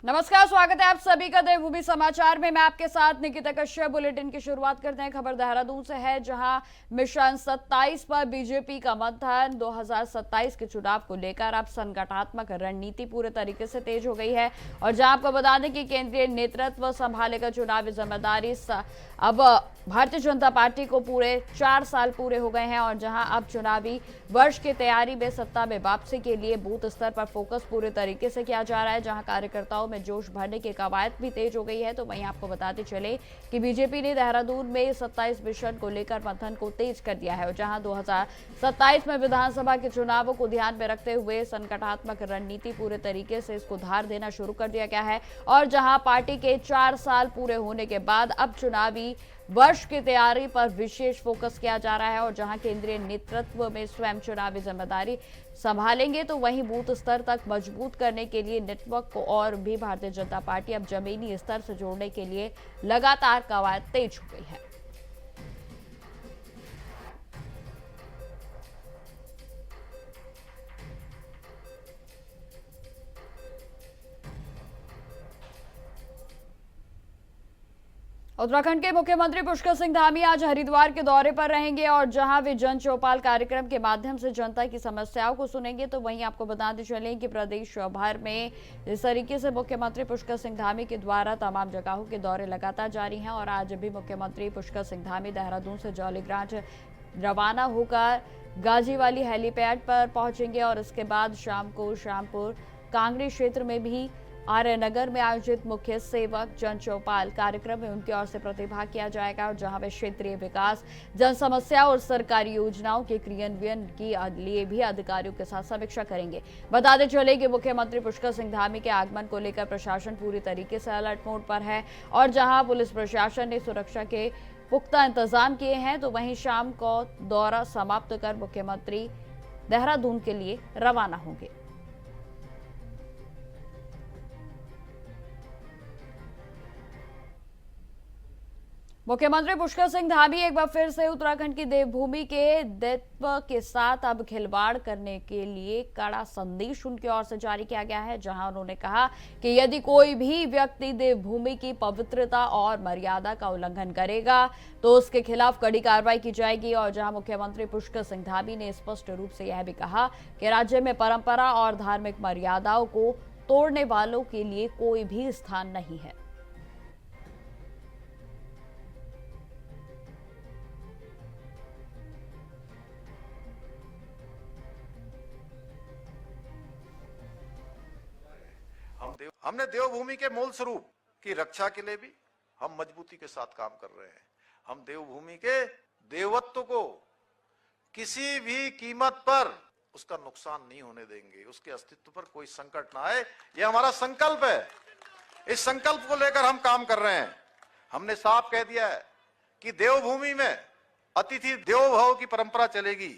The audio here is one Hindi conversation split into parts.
नमस्कार, स्वागत है आप सभी का देवभूमि समाचार में। मैं आपके साथ निकिता कश्यप। बुलेटिन की शुरुआत करते हैं। खबर देहरादून से है, जहां मिशन 27 पर बीजेपी का मंथन 2027 के चुनाव को लेकर अब संगठनात्मक रणनीति पूरे तरीके से तेज हो गई है। और जहां आपको बता दें कि केंद्रीय नेतृत्व संभालेगा चुनावी जिम्मेदारी। अब भारतीय जनता पार्टी को पूरे 4 साल पूरे हो गए हैं और जहां अब चुनावी वर्ष की तैयारी में सत्ता में वापसी के लिए बूथ स्तर पर फोकस पूरे तरीके से किया जा रहा है, जहां कार्यकर्ताओं में जोश भरने की कवायद भी तेज हो गई है। तो वहीं आपको बताते चले कि बीजेपी ने देहरादून में 27 मिशन को लेकर मंथन को तेज कर दिया है और जहां 2027 में विधानसभा के चुनावों को ध्यान में रखते हुए संगठनात्मक रणनीति पूरे तरीके से इसको धार देना शुरू कर दिया गया है। और जहां पार्टी के 4 साल पूरे होने के बाद अब चुनावी वर्ष की तैयारी पर विशेष फोकस किया जा रहा है और जहां केंद्रीय नेतृत्व में स्वयं चुनावी जिम्मेदारी संभालेंगे, तो वहीं बूथ स्तर तक मजबूत करने के लिए नेटवर्क को और भी भारतीय जनता पार्टी अब जमीनी स्तर से जोड़ने के लिए लगातार कवायद तेज हो गई है। उत्तराखंड के मुख्यमंत्री पुष्कर सिंह धामी आज हरिद्वार के दौरे पर रहेंगे और जहां वे जन चौपाल कार्यक्रम के माध्यम से जनता की समस्याओं को सुनेंगे। तो वहीं आपको बताते चलें कि प्रदेश भर में इस तरीके से मुख्यमंत्री पुष्कर सिंह धामी के द्वारा तमाम जगहों के दौरे लगातार जारी हैं और आज भी मुख्यमंत्री पुष्कर सिंह धामी देहरादून से जौलीग्रांट रवाना होकर गाजीवाली हेलीपैड पर पहुंचेंगे और इसके बाद शाम को शामपुर कांगड़ी क्षेत्र में भी आर्यनगर में आयोजित मुख्य सेवक जन चौपाल कार्यक्रम में उनकी ओर से प्रतिभाग किया जाएगा और जहां वे क्षेत्रीय विकास, जन समस्या और सरकारी योजनाओं के क्रियान्वयन के लिए भी अधिकारियों के साथ समीक्षा करेंगे। बताते चले कि मुख्यमंत्री पुष्कर सिंह धामी के आगमन को लेकर प्रशासन पूरी तरीके से अलर्ट मोड पर है और जहां पुलिस प्रशासन ने सुरक्षा के पुख्ता इंतजाम किए हैं। तो वहीं शाम को दौरा समाप्त कर मुख्यमंत्री देहरादून के लिए रवाना होंगे। मुख्यमंत्री पुष्कर सिंह धामी एक बार फिर से उत्तराखंड की देवभूमि के दायित्व के साथ अब खिलवाड़ करने के लिए कड़ा संदेश उनकी ओर से जारी किया गया है, जहां उन्होंने कहा कि यदि कोई भी व्यक्ति देवभूमि की पवित्रता और मर्यादा का उल्लंघन करेगा तो उसके खिलाफ कड़ी कार्रवाई की जाएगी। और जहां मुख्यमंत्री पुष्कर सिंह धामी ने स्पष्ट रूप से यह भी कहा कि राज्य में परंपरा और धार्मिक मर्यादाओं को तोड़ने वालों के लिए कोई भी स्थान नहीं है। हमने देवभूमि के मूल स्वरूप की रक्षा के लिए भी हम मजबूती के साथ काम कर रहे हैं। हम देवभूमि के देवत्व को किसी भी कीमत पर उसका नुकसान नहीं होने देंगे, उसके अस्तित्व पर कोई संकट ना आए, ये हमारा संकल्प है। इस संकल्प को लेकर हम काम कर रहे हैं। हमने साफ कह दिया है कि देवभूमि में अतिथि देवो भव की परंपरा चलेगी,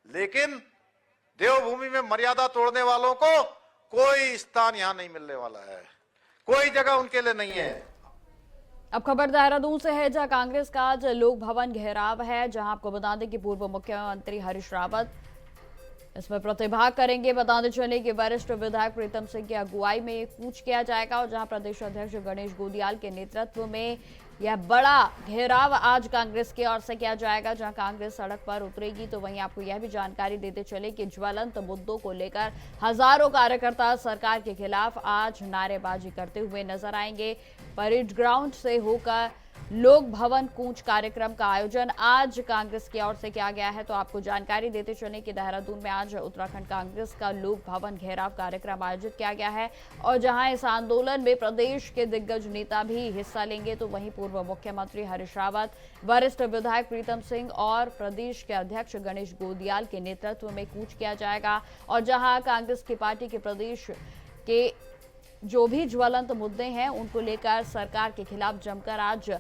लेकिन देवभूमि में मर्यादा तोड़ने वालों को कोई स्थान यहां नहीं मिलने वाला है, कोई जगह उनके लिए नहीं है। अब खबर देहरादून से है, जहां कांग्रेस का आज लोक भवन घेराव है, जहां आपको बता दें कि पूर्व मुख्यमंत्री हरीश रावत इसमें प्रतिभाग करेंगे। बताते चले कि वरिष्ठ विधायक प्रीतम सिंह की अगुवाई में कूच किया जाएगा और जहां प्रदेश अध्यक्ष गणेश गोदियाल के नेतृत्व में यह बड़ा घेराव आज कांग्रेस की ओर से किया जाएगा, जहां कांग्रेस सड़क पर उतरेगी। तो वहीं आपको यह भी जानकारी देते चले कि ज्वलंत मुद्दों को लेकर हजारों कार्यकर्ता सरकार के खिलाफ आज नारेबाजी करते हुए नजर आएंगे। परेड ग्राउंड से होकर लोक भवन कूच कार्यक्रम का आयोजन आज कांग्रेस की ओर से किया गया है। तो आपको जानकारी देते चले कि देहरादून में आज उत्तराखंड कांग्रेस का लोक भवन घेराव कार्यक्रम आयोजित किया गया है और जहां इस आंदोलन में प्रदेश के दिग्गज नेता भी हिस्सा लेंगे। तो वहीं पूर्व मुख्यमंत्री हरीश रावत, वरिष्ठ विधायक प्रीतम सिंह और प्रदेश के अध्यक्ष गणेश गोदियाल के नेतृत्व में कूच किया जाएगा और जहां कांग्रेस की पार्टी के प्रदेश के जो भी ज्वलंत मुद्दे हैं उनको लेकर सरकार के खिलाफ जमकर आज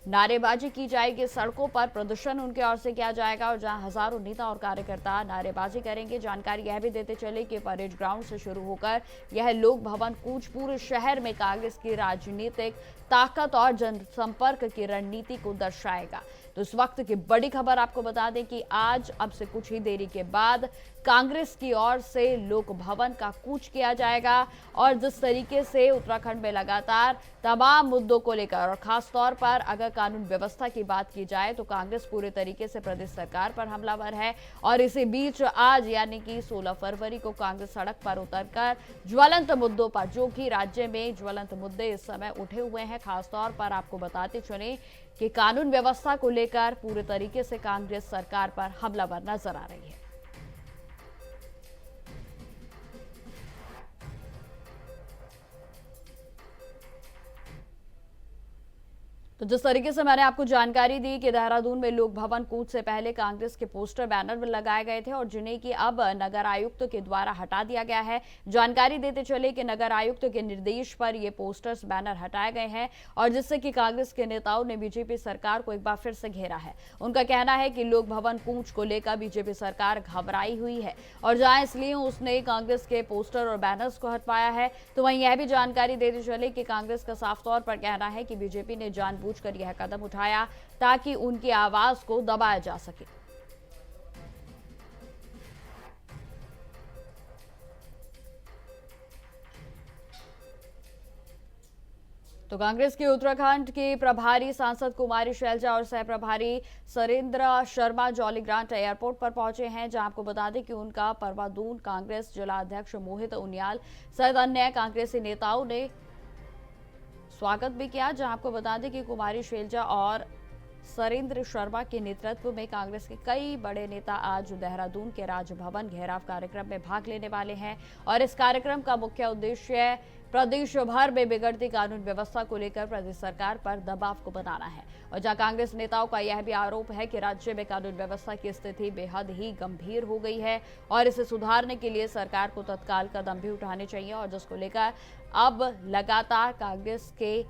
नारेबाजी की जाएगी, सड़कों पर प्रदर्शन उनके ओर से किया जाएगा और जहां हजारों नेता और कार्यकर्ता नारेबाजी करेंगे। जानकारी यह भी देते चले कि परेड ग्राउंड से शुरू होकर यह लोक भवन कूच पूरे शहर में कांग्रेस की राजनीतिक ताकत और जनसंपर्क की रणनीति को दर्शाएगा। तो इस वक्त की बड़ी खबर आपको बता दें कि आज अब से कुछ ही देरी के बाद कांग्रेस की ओर से लोक भवन का कूच किया जाएगा और जिस तरीके से उत्तराखंड में लगातार तमाम मुद्दों को लेकर और खास तौर पर अगर कानून व्यवस्था की बात की जाए तो कांग्रेस पूरे तरीके से प्रदेश सरकार पर हमलावर है। और इसी बीच आज यानी कि 16 फरवरी को कांग्रेस सड़क पर उतरकर ज्वलंत मुद्दों पर, जो कि राज्य में ज्वलंत मुद्दे इस समय उठे हुए हैं, खासतौर पर आपको बताते चले कि कानून व्यवस्था को लेकर पूरे तरीके से कांग्रेस सरकार पर हमलावर नजर आ रही है। तो जिस तरीके से मैंने आपको जानकारी दी कि देहरादून में लोक भवन कूच से पहले कांग्रेस के पोस्टर बैनर में लगाए गए थे और जिन्हें कि अब नगर आयुक्त के द्वारा हटा दिया गया है। जानकारी देते चले कि नगर आयुक्त के निर्देश पर ये पोस्टर्स बैनर हटाए गए हैं और जिससे कि कांग्रेस के नेताओं ने बीजेपी सरकार को एक बार फिर से घेरा है। उनका कहना है कि लोक भवन कूच को लेकर बीजेपी सरकार घबराई हुई है और जहां इसलिए उसने कांग्रेस के पोस्टर और बैनर्स को हटवाया है, तो वहीं यह भी जानकारी देते चले कि कांग्रेस का साफ तौर पर कहना है कि बीजेपी ने जानबूझकर यह कदम उठाया ताकि उनकी आवाज को दबाया जा सके। तो कांग्रेस के उत्तराखंड की प्रभारी सांसद कुमारी शैलजा और सह प्रभारी सरेंद्र शर्मा जॉलीग्रांट एयरपोर्ट पर पहुंचे हैं, जहां आपको बता दें कि उनका परवादून कांग्रेस जिला अध्यक्ष मोहित उनियाल सहित अन्य कांग्रेसी नेताओं ने स्वागत भी किया। जहां आपको बता दें कि कुमारी शैलजा और सरेंद्र शर्मा के नेतृत्व में कांग्रेस के कई बड़े नेता आज देहरादून के राजभवन घेराव कार्यक्रम में भाग लेने वाले हैं और इस कार्यक्रम का मुख्य उद्देश्य प्रदेश भर में बिगड़ती कानून व्यवस्था को लेकर प्रदेश सरकार पर दबाव को बनाना है। और जहां कांग्रेस नेताओं का यह भी आरोप है कि राज्य में कानून व्यवस्था की स्थिति बेहद ही गंभीर हो गई है और इसे सुधारने के लिए सरकार को तत्काल कदम भी उठाने चाहिए और जिसको लेकर अब लगातार कांग्रेस के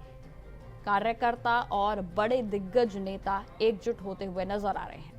कार्यकर्ता और बड़े दिग्गज नेता एकजुट होते हुए नजर आ रहे हैं।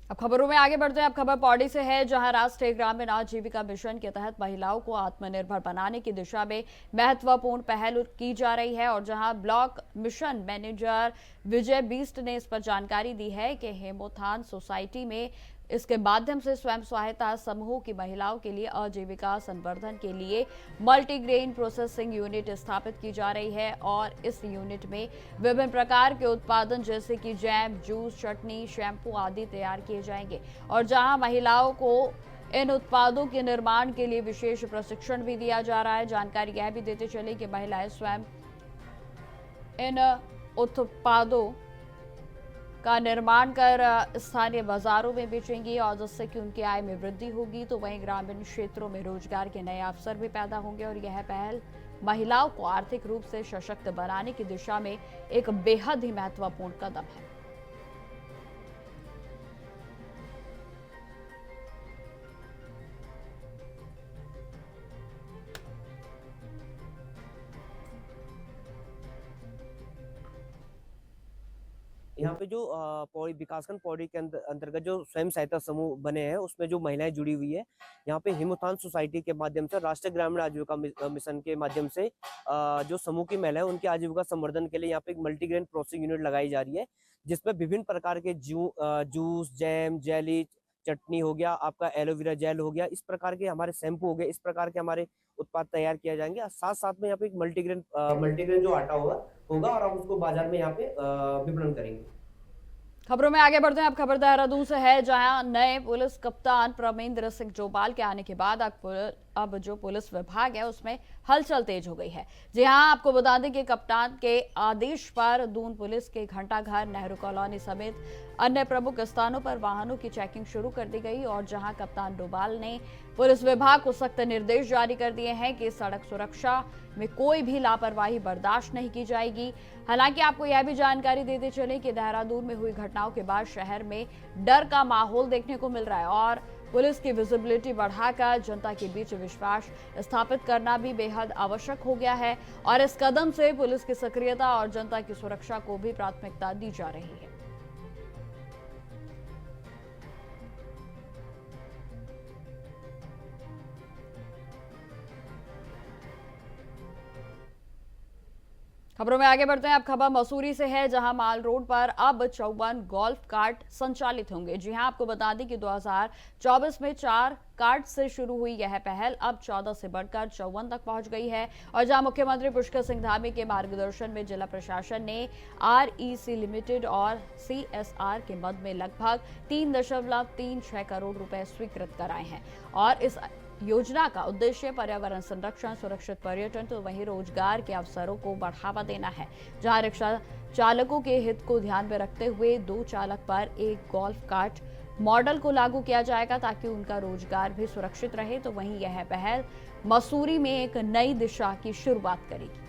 अब खबरों में आगे बढ़ते हैं। अब खबर पौड़ी से है, जहां राष्ट्रीय ग्रामीण आजीविका मिशन के तहत महिलाओं को आत्मनिर्भर बनाने की दिशा में महत्वपूर्ण पहल की जा रही है और जहां ब्लॉक मिशन मैनेजर विजय बीस्ट ने इस पर जानकारी दी है कि हेमोथान सोसाइटी में इसके माध्यम से स्वयं सहायता समूहों की महिलाओं के लिए आजीविका संवर्धन के लिए मल्टीग्रेन प्रोसेसिंग यूनिट स्थापित की जा रही है और इस यूनिट में विभिन्न प्रकार के उत्पादन जैसे कि जैम, जूस, चटनी, शैम्पू आदि तैयार किए जाएंगे और जहां महिलाओं को इन उत्पादों के निर्माण के लिए विशेष प्रशिक्षण भी दिया जा रहा है। जानकारी यह भी देते चले कि महिलाएं स्वयं इन उत्पादों का निर्माण कर स्थानीय बाजारों में बेचेंगी और जिससे कि उनकी आय में वृद्धि होगी। तो वहीं ग्रामीण क्षेत्रों में रोजगार के नए अवसर भी पैदा होंगे और यह पहल महिलाओं को आर्थिक रूप से सशक्त बनाने की दिशा में एक बेहद ही महत्वपूर्ण कदम है। यहाँ पे जो पौड़ी विकासखंड पौड़ी के अंतर्गत जो स्वयं सहायता समूह बने हैं उसमें जो महिलाएं जुड़ी हुई है, यहाँ पे हिमोथान सोसाइटी के माध्यम से राष्ट्रीय ग्रामीण आजीविका मिशन के माध्यम से जो समूह की महिलाएं उनकी आजीविका संवर्धन के लिए यहाँ पे एक मल्टीग्रेन प्रोसेसिंग यूनिट लगाई जा रही है, जिसमें विभिन्न प्रकार के जूस, जैम, जेली, चटनी हो गया, आपका एलोवेरा जेल हो गया, इस प्रकार के हमारे शैम्पू हो गए, इस प्रकार के हमारे उत्पाद तैयार किया जाएंगे। साथ साथ में यहाँ पे एक मल्टीग्रेन जो आटा होगा और हम उसको बाजार में यहाँ पे विपणन करेंगे। खबरों में आगे बढ़ते हैं। अब खबर देहरादून से है, जहां नए पुलिस कप्तान प्रमेंद्र सिंह जोबाल के आने के बाद अब अब जो पुलिस विभाग है उसमें हलचल तेज हो गई है। जी हां, आपको बता दें कि कप्तान के आदेश पर दून पुलिस के घंटाघर, नेहरू कॉलोनी समेत अन्य प्रमुख स्थानों पर वाहनों की चेकिंग शुरू कर दी गई और जहां कप्तान डोभाल ने पुलिस विभाग को सख्त निर्देश जारी कर दिए हैं कि सड़क सुरक्षा में कोई भी लापरवाही बर्दाश्त नहीं की जाएगी। हालांकि आपको यह भी जानकारी देते चले कि देहरादून में हुई घटनाओं के बाद शहर में डर का माहौल देखने को मिल रहा है और पुलिस की विजिबिलिटी बढ़ाकर जनता के बीच विश्वास स्थापित करना भी बेहद आवश्यक हो गया है और इस कदम से पुलिस की सक्रियता और जनता की सुरक्षा को भी प्राथमिकता दी जा रही है। खबरों में आगे बढ़ते हैं। अब खबर मसूरी से है, जहां माल रोड पर अब 54 गोल्फ कार्ट संचालित होंगे। जी हां, आपको बता दें कि 2024 में 4 कार्ट से शुरू हुई यह पहल अब 14 से बढ़कर 54 तक पहुंच गई है और जहां मुख्यमंत्री पुष्कर सिंह धामी के मार्गदर्शन में जिला प्रशासन ने REC लिमिटेड और CSR के मद में लगभग 3.36 करोड़ रुपए स्वीकृत कराए हैं और इस योजना का उद्देश्य पर्यावरण संरक्षण, सुरक्षित पर्यटन तो वहीं रोजगार के अवसरों को बढ़ावा देना है। जहां रिक्शा चालकों के हित को ध्यान में रखते हुए 2 चालक पर एक गोल्फ कार्ट मॉडल को लागू किया जाएगा ताकि उनका रोजगार भी सुरक्षित रहे। तो वहीं यह पहल मसूरी में एक नई दिशा की शुरुआत करेगी।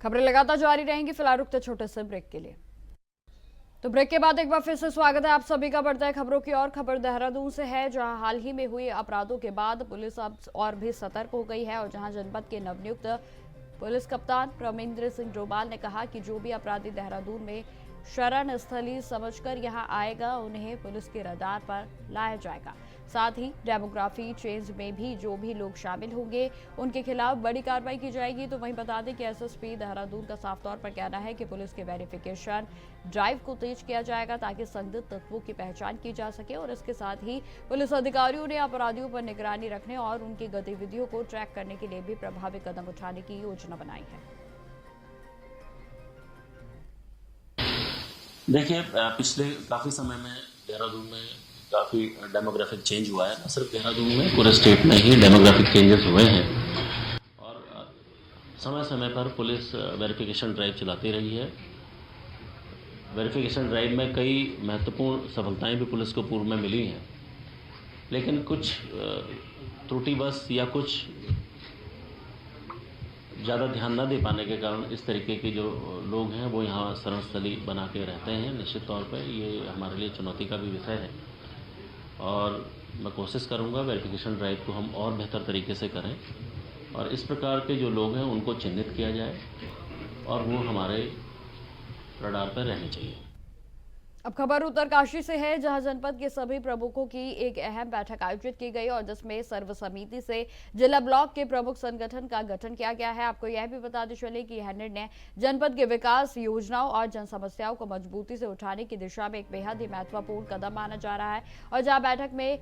खबरें लगातार जारी रहेंगी, फिलहाल रुकते छोटे से ब्रेक के लिए। तो ब्रेक के बाद एक बार फिर से स्वागत है आप सभी का। बढ़ता है खबरों की और खबर देहरादून से है, जहां हाल ही में हुए अपराधों के बाद पुलिस अब और भी सतर्क हो गई है और जहां जनपद के नवनियुक्त पुलिस कप्तान प्रमेंद्र सिंह डोभाल ने कहा कि जो भी अपराधी देहरादून में शरण स्थली समझकर यहां आएगा उन्हें पुलिस के रडार पर लाया जाएगा। साथ ही डेमोग्राफी चेंज में भी जो भी लोग शामिल होंगे उनके खिलाफ बड़ी कार्रवाई की जाएगी। तो वहीं बता दें कि SSP देहरादून का साफ तौर पर कहना है कि पुलिस के वेरिफिकेशन ड्राइव को तेज किया जाएगा ताकि संदिग्ध तत्वों की पहचान की जा सके और इसके साथ ही पुलिस अधिकारियों ने अपराधियों पर निगरानी रखने और उनकी गतिविधियों को ट्रैक करने के लिए भी प्रभावी कदम उठाने की योजना बनाई है। देखिए, पिछले काफ़ी समय में देहरादून में काफ़ी डेमोग्राफिक चेंज हुआ है। न सिर्फ देहरादून में, पूरे स्टेट में ही डेमोग्राफिक चेंजेस हुए हैं और समय समय पर पुलिस वेरिफिकेशन ड्राइव चलाती रही है। वेरिफिकेशन ड्राइव में कई महत्वपूर्ण सफलताएं भी पुलिस को पूर्व में मिली हैं, लेकिन कुछ त्रुटिवश या कुछ ज़्यादा ध्यान न दे पाने के कारण इस तरीके के जो लोग हैं वो यहाँ शरणस्थली बना के रहते हैं। निश्चित तौर पे ये हमारे लिए चुनौती का भी विषय है और मैं कोशिश करूँगा वेरिफिकेशन ड्राइव को हम और बेहतर तरीके से करें और इस प्रकार के जो लोग हैं उनको चिन्हित किया जाए और वो हमारे रडार पर रहने चाहिए। अब खबर उत्तरकाशी से है, जहां जनपद के सभी प्रमुखों की एक अहम बैठक आयोजित की गई और जिसमें सर्व समिति से जिला ब्लॉक के प्रमुख संगठन का गठन किया गया है। आपको यह भी बताते चले कि यह निर्णय जनपद के विकास योजनाओं और जन समस्याओं को मजबूती से उठाने की दिशा में एक बेहद ही महत्वपूर्ण कदम माना जा रहा है और जहां बैठक में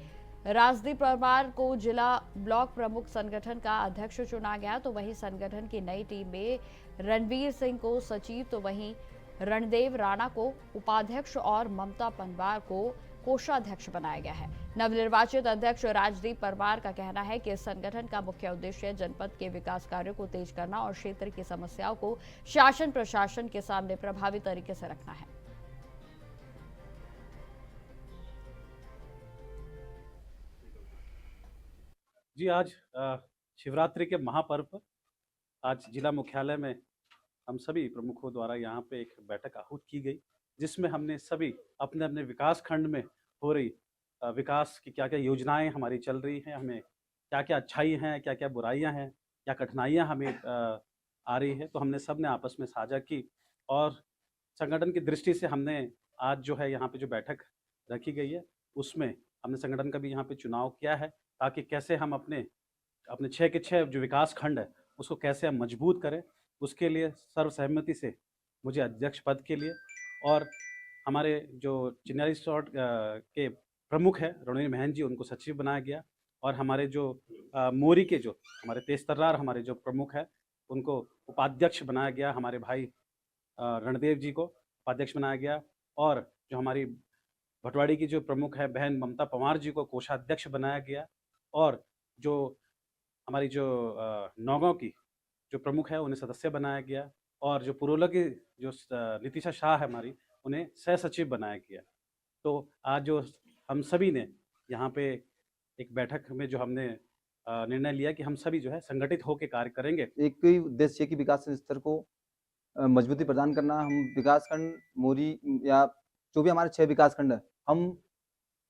राजदीप परमार को जिला ब्लॉक प्रमुख संगठन का अध्यक्ष चुना गया। तो वहीं संगठन की नई टीम में रणवीर सिंह को सचिव, तो वहीं रणदेव राणा को उपाध्यक्ष और ममता पंवार को कोषाध्यक्ष बनाया गया है। नवनिर्वाचित अध्यक्ष राजदीप परमार का कहना है कि इस संगठन का मुख्य उद्देश्य जनपद के विकास कार्यों को तेज करना और क्षेत्र की समस्याओं को शासन प्रशासन के सामने प्रभावी तरीके से रखना है। जी, आज शिवरात्रि के महापर्व पर आज जिला मुख्यालय में हम सभी प्रमुखों द्वारा यहाँ पे एक बैठक आहूत की गई, जिसमें हमने सभी अपने अपने विकास खंड में हो रही विकास की क्या क्या योजनाएं हमारी चल रही हैं, हमें क्या क्या अच्छाई हैं, क्या क्या बुराइयां हैं, क्या कठिनाइयां हमें आ रही है, तो हमने सब ने आपस में साझा की और संगठन की दृष्टि से हमने आज जो है यहाँ पे जो बैठक रखी गई है उसमें हमने संगठन का भी यहाँ पे चुनाव किया है ताकि कैसे हम अपने 6 के 6 जो विकास खंड है उसको कैसे हम मजबूत करें। उसके लिए सर्वसहमति से मुझे अध्यक्ष पद के लिए और हमारे जो चिन्यारी रिसोर्ट के प्रमुख है रणवीर महन जी, उनको सचिव बनाया गया। और हमारे जो मोरी के जो हमारे तेज तर्रार हमारे जो प्रमुख है उनको उपाध्यक्ष बनाया गया। हमारे भाई रणदेव जी को उपाध्यक्ष बनाया गया। और जो हमारी भटवाड़ी की जो प्रमुख है बहन ममता पंवार जी को कोषाध्यक्ष बनाया गया। और जो हमारी जो नौगांव की जो प्रमुख है उन्हें सदस्य बनाया गया। और जो पुरोला की जो नितिशा शाह है हमारी, उन्हें सह सचिव बनाया गया। तो आज जो हम सभी ने यहाँ पे एक बैठक में जो हमने निर्णय लिया कि हम सभी जो है संगठित होकर कार्य करेंगे। एक ही उद्देश्य है कि विकास स्तर को मजबूती प्रदान करना। हम विकासखंड मोरी या जो भी हमारे 6 विकासखंड है, हम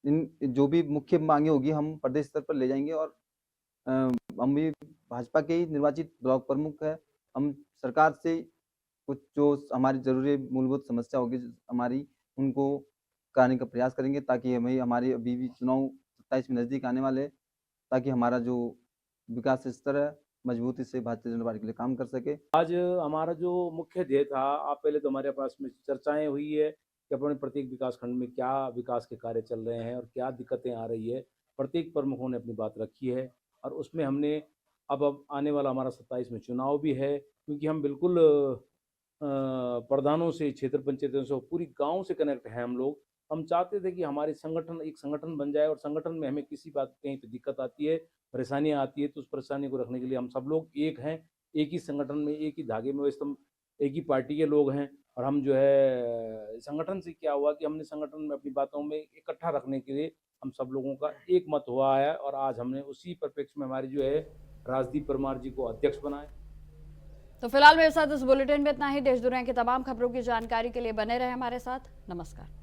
इन जो भी मुख्य मांगे होगी हम प्रदेश स्तर पर ले जाएंगे। और हम भी भाजपा के ही निर्वाचित ब्लॉक प्रमुख है। हम सरकार से कुछ जो हमारी जरूरी मूलभूत समस्या होगी हमारी, उनको कराने का प्रयास करेंगे, ताकि हमें हमारे अभी भी चुनाव 27 में नज़दीक आने वाले, ताकि हमारा जो विकास स्तर है मजबूती से भारतीय जनता पार्टी के लिए काम कर सके। आज हमारा जो मुख्य ध्येय था, आप पहले तो हमारे पास में चर्चाएं हुई है कि अपने प्रत्येक विकास खंड में क्या विकास के कार्य चल रहे हैं और क्या दिक्कतें आ रही है। प्रत्येक प्रमुखों ने अपनी बात रखी है और उसमें हमने अब आने वाला हमारा 27 में चुनाव भी है, क्योंकि हम बिल्कुल प्रधानों से, क्षेत्र पंचायतों से, पूरी गाँव से कनेक्ट हैं हम लोग। हम चाहते थे कि हमारे संगठन एक संगठन बन जाए और संगठन में हमें किसी बात कहीं पे दिक्कत आती है, परेशानियां आती है, तो उस परेशानी को रखने के लिए हम सब लोग एक हैं, एक ही संगठन में, एक ही धागे में वैसे हम एक ही पार्टी के लोग हैं। और हम जो है संगठन से क्या हुआ कि हमने संगठन में अपनी बातों में इकट्ठा रखने के लिए हम सब लोगों का एक मत हुआ है। और आज हमने उसी परिप्रेक्ष्य में हमारी जो है राजदीप परमार जी को अध्यक्ष बनाए। तो फिलहाल मेरे साथ इस बुलेटिन में इतना ही। देश दुनिया की तमाम खबरों की जानकारी के लिए बने रहे हमारे साथ। नमस्कार।